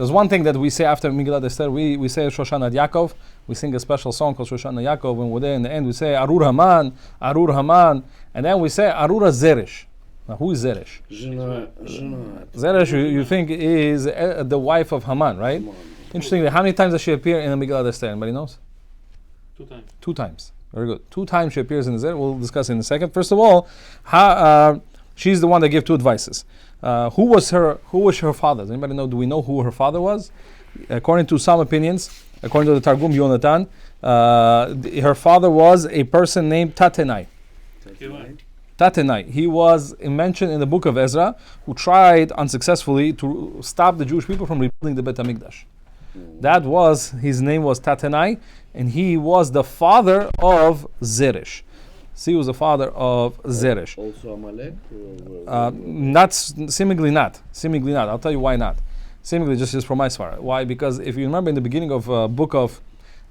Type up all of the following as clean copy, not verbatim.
There's one thing that we say after Megillat Esther. We say Shoshanat Yaakov. We sing a special song called Shoshanat Yaakov. When we're there in the end, we say Arur Haman, Arur Haman, and then we say Arura Zeresh. Now, who is Zeresh? Zeresh, you think is the wife of Haman, right? Interestingly, how many times does she appear in the Megillat Esther? Anybody knows? 2 times. 2 times. Very good. 2 times she appears in the Zeresh. We'll discuss in a second. First of all, she's the one that gave 2 advices. Who was her father? Does anybody know? Do we know who her father was? According to some opinions, according to the Targum Yonatan, her father was a person named Tatenai. Tatenai. He was mentioned in the book of Ezra, who tried unsuccessfully to stop the Jewish people from rebuilding the Beit HaMikdash. That was, his name was Tatenai, and he was the father of Zeresh. So he was the father of Zeresh. Also Amalek? Seemingly not. I'll tell you why not. Seemingly just from my svar. Why? Because if you remember in the beginning of book of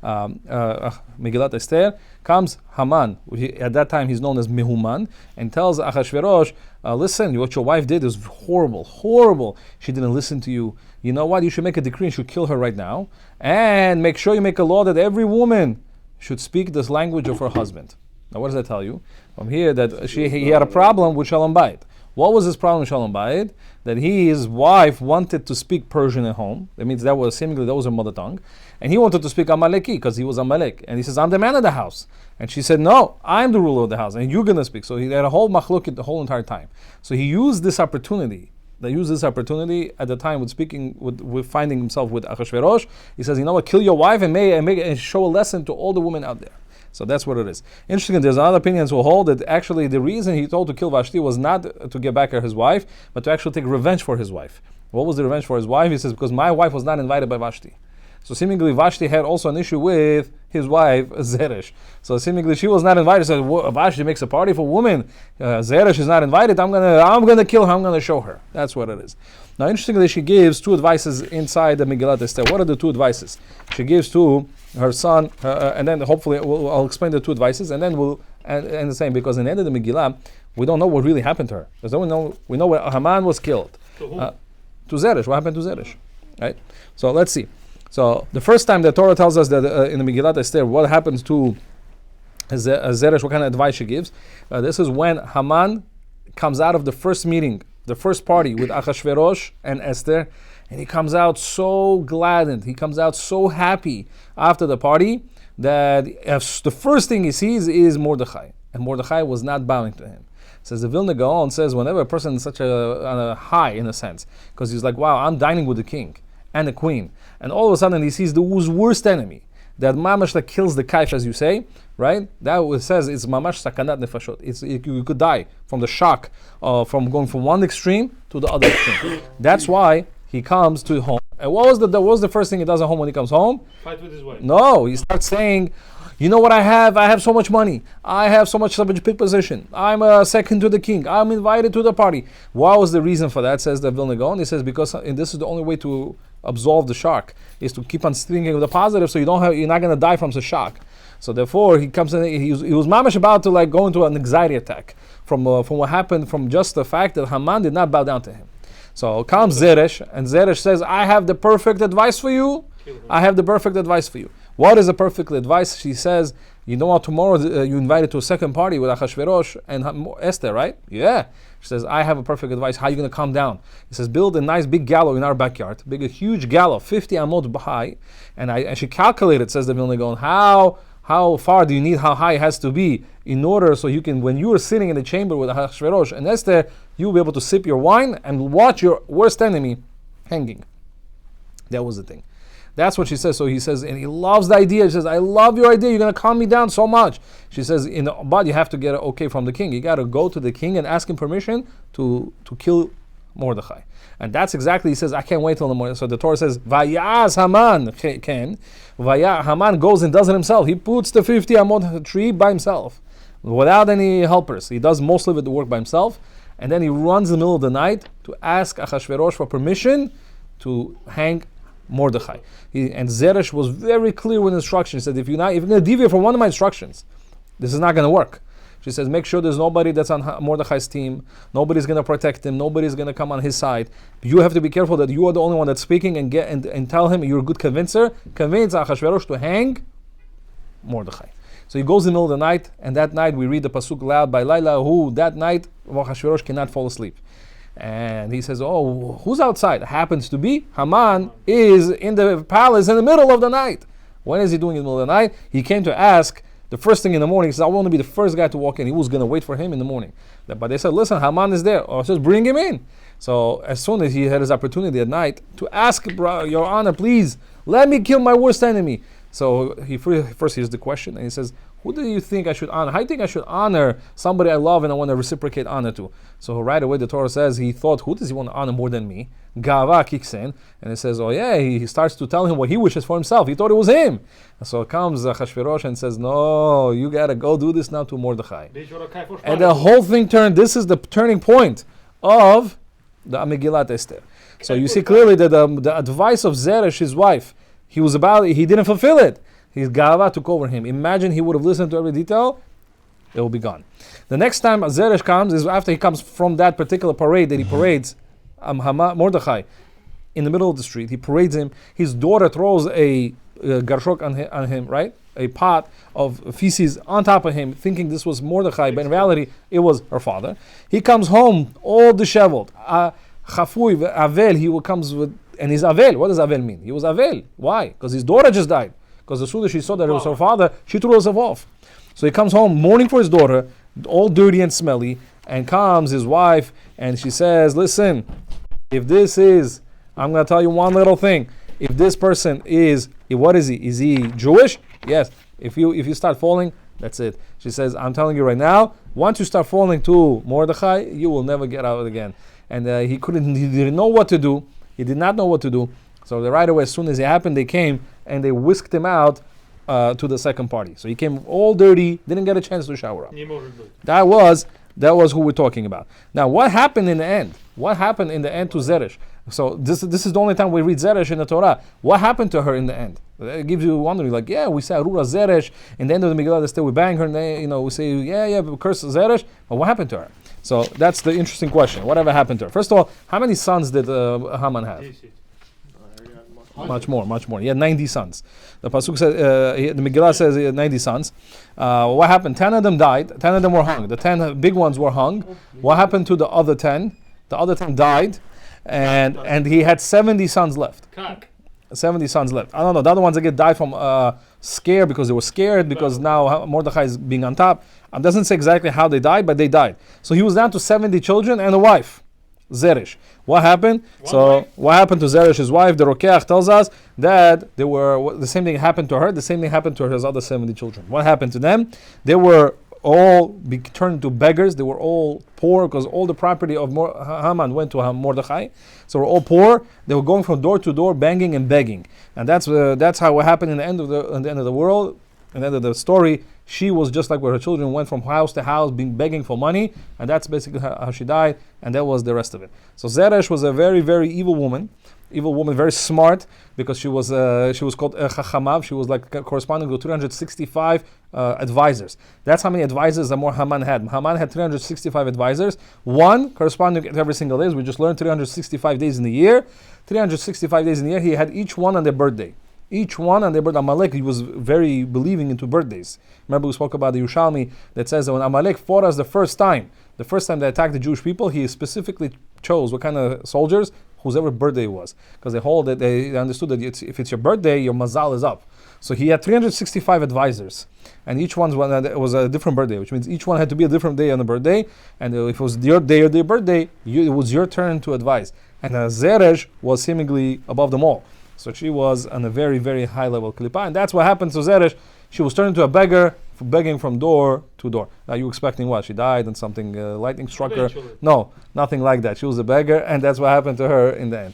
Megillat Esther, comes Haman. At that time he's known as Mehuman, and tells Achashverosh, listen, what your wife did is horrible. She didn't listen to you. You know what? You should make a decree and should kill her right now. And make sure you make a law that every woman should speak this language of her husband. Now what does that tell you? From here that he had a problem with Shalom Bayit. What was his problem with Shalom Bayit? That his wife wanted to speak Persian at home. That means that was her mother tongue. And he wanted to speak Amaleki because he was Amalek. And he says, I'm the man of the house. And she said, no, I'm the ruler of the house and you're going to speak. So he had a whole machlokit the whole entire time. So he used this opportunity. They used this opportunity at the time with speaking, with finding himself with Achashverosh. He says, you know what, kill your wife and show a lesson to all the women out there. So that's what it is. Interesting, there's other opinions who hold that actually the reason he told to kill Vashti was not to get back at his wife, but to actually take revenge for his wife. What was the revenge for his wife? He says, because my wife was not invited by Vashti. So seemingly Vashti had also an issue with his wife, Zeresh. So seemingly she was not invited. So Vashti makes a party for women. Zeresh is not invited. I'm gonna kill her. I'm gonna show her. That's what it is. Now interestingly, she gives 2 advices inside the Megillat Esther. What are the 2 advices? She gives to her son, and then hopefully I'll explain the 2 advices, and then we'll end the same, because in the end of the Megillah, we don't know what really happened to her. Because we know when Haman was killed. To Zeresh. What happened to Zeresh? Right? So let's see. So the first time the Torah tells us that in the Megillat Esther, what happens to Zeresh, what kind of advice she gives. This is when Haman comes out of the first meeting, the first party with Achashverosh and Esther, and he comes out so gladdened, he comes out so happy after the party that the first thing he sees is Mordechai, and Mordechai was not bowing to him. Says the Vilna Gaon says whenever a person is such on a high in a sense, because he's like, wow, I'm dining with the king and the queen, and all of a sudden he sees the worst enemy, that mamash that kills the kaif, as you say, right? That says it's mamash sakanat nefashot. You could die from the shock from going from one extreme to the other extreme. That's why he comes to home. And what was the first thing he does at home when he comes home? Fight with his wife. No, he starts saying, you know what I have? I have so much money. I have such big position. I'm second to the king. I'm invited to the party. What was the reason for that, says the Vilna Gaon? He says, because this is the only way to absolve the shock, is to keep on thinking of the positive, so you're not going to die from the shock. So therefore, he comes in. He was mamish about to go into an anxiety attack from what happened, from just the fact that Haman did not bow down to him. So comes Zeresh, and Zeresh says, I have the perfect advice for you. I have the perfect advice for you. What is the perfect advice? She says, you know what, tomorrow you invited to a second party with Achashverosh and Esther, right? Yeah. She says, I have a perfect advice. How are you going to calm down? He says, build a nice big gallows in our backyard. A huge gallows, 50 amot high. And she calculated, says the Vilna Gaon, how far do you need, how high it has to be in order so you can, when you are sitting in the chamber with Achashverosh and Esther, you'll be able to sip your wine and watch your worst enemy hanging. That was the thing. That's what she says. So he says, and he loves the idea. He says, I love your idea. You're going to calm me down so much. She says, but you have to get it okay from the king. You got to go to the king and ask him permission to kill Mordechai. And that's exactly, he says, I can't wait till the morning. So the Torah says, Vayaz Haman ken. Haman goes and does it himself. He puts the 50 amot tree by himself, without any helpers. He does most of the work by himself. And then he runs in the middle of the night to ask Achashverosh for permission to hang Mordechai. And Zeresh was very clear with instructions. He said, if you're going to deviate from one of my instructions, this is not going to work. She says, make sure there's nobody that's on Mordechai's team. Nobody's going to protect him. Nobody's going to come on his side. You have to be careful that you are the only one that's speaking, and tell him you're a good convincer. Convince Achashverosh to hang Mordechai. So he goes in the middle of the night, and that night we read the pasuk loud by Laila, who that night Achashverosh cannot fall asleep. And he says, oh, who's outside? It happens to be Haman is in the palace in the middle of the night. When is he doing in the middle of the night? He came to ask the first thing in the morning. He says, I want to be the first guy to walk in. He was going to wait for him in the morning. But they said, listen, Haman is there. Or just bring him in. So as soon as he had his opportunity at night to ask, Your Honor, please, let me kill my worst enemy. So he first hears the question, and he says, who do you think I should honor? How do you think I should honor somebody I love and I want to reciprocate honor to? So right away the Torah says he thought, who does he want to honor more than me? Gava kicks in, and it says, oh yeah, he starts to tell him what he wishes for himself. He thought it was him. And so comes Achashverosh and says, no, you got to go do this now to Mordechai. And the whole thing turned. This is the turning point of the Megillat Esther. So you see clearly that the advice of Zeresh, his wife, he didn't fulfill it. His gava took over him. Imagine he would have listened to every detail, it will be gone. The next time Zeresh comes is after he comes from that particular parade that he parades Mordechai in the middle of the street. He parades him. His daughter throws a garshok on him, right? A pot of feces on top of him, thinking this was Mordechai, but in reality it was her father. He comes home all disheveled. Chafui, Avel, he comes with, and he's Avel. What does Avel mean? He was Avel. Why? Because his daughter just died. Because as soon as she saw that it was her father, she threw herself off. So he comes home mourning for his daughter, all dirty and smelly, and comes his wife, and she says, listen, if this is, I'm going to tell you one little thing. If this person is, what is he? Is he Jewish? Yes. If you start falling, that's it. She says, I'm telling you right now, once you start falling to Mordechai, you will never get out again. And he didn't know what to do. He did not know what to do. So right away, as soon as it happened, they came and they whisked him out to the second party. So he came all dirty, didn't get a chance to shower up. That was who we're talking about. Now, what happened in the end? What happened in the end to Zeresh? So this is the only time we read Zeresh in the Torah. What happened to her in the end? It gives you wondering, like, yeah, we say Arura Zeresh, in the end of the Megillah, still we bang her name, we say, we curse Zeresh, but what happened to her? So that's the interesting question. Whatever happened to her? First of all, how many sons did Haman have? Much more. He had 90 sons. The pasuk says, the Megillah says he had 90 sons. What happened? 10 of them died. 10 of them were hung. The 10 big ones were hung. What happened to the other 10? The other 10 died, and he had 70 sons left. 70 sons left. I don't know. The other ones again died from scare because they were scared because now Mordechai is being on top. It doesn't say exactly how they died, but they died. So he was down to 70 children and a wife. Zeresh. What happened? What happened to Zeresh's wife? The Rokeach tells us that the same thing happened to her. The same thing happened to his other 70 children. What happened to them? They were all turned into beggars. They were all poor because all the property of Haman went to Mordechai. So we're all poor. They were going from door to door, banging and begging. And that's how it happened in the end of the world. In the end of the story, she was just like where her children went from house to house, begging for money, and that's basically how she died, and that was the rest of it. So Zeresh was a very, very evil woman, very smart, because she was called Chachamav. She was like corresponding to 365 advisors. That's how many advisors Haman had. Haman had 365 advisors, one corresponding to every single day. We just learned 365 days in the year. 365 days in the year, he had each one on their birthday. Each one on their birthday. Amalek, he was very believing into birthdays. Remember we spoke about the Yerushalmi that says that when Amalek fought us the first time they attacked the Jewish people, he specifically chose what kind of soldiers, whose ever birthday it was. Because they understood that if it's your birthday, your mazal is up. So he had 365 advisors. And each one was a different birthday, which means each one had to be a different day on the birthday. And if it was your day or their birthday, it was your turn to advise. And Zeresh was seemingly above them all. So she was on a very, very high level klipa, and that's what happened to Zeresh. She was turned into a beggar, begging from door to door. Now you expecting what? She died and something lightning struck her? No, nothing like that. She was a beggar, and that's what happened to her in the end.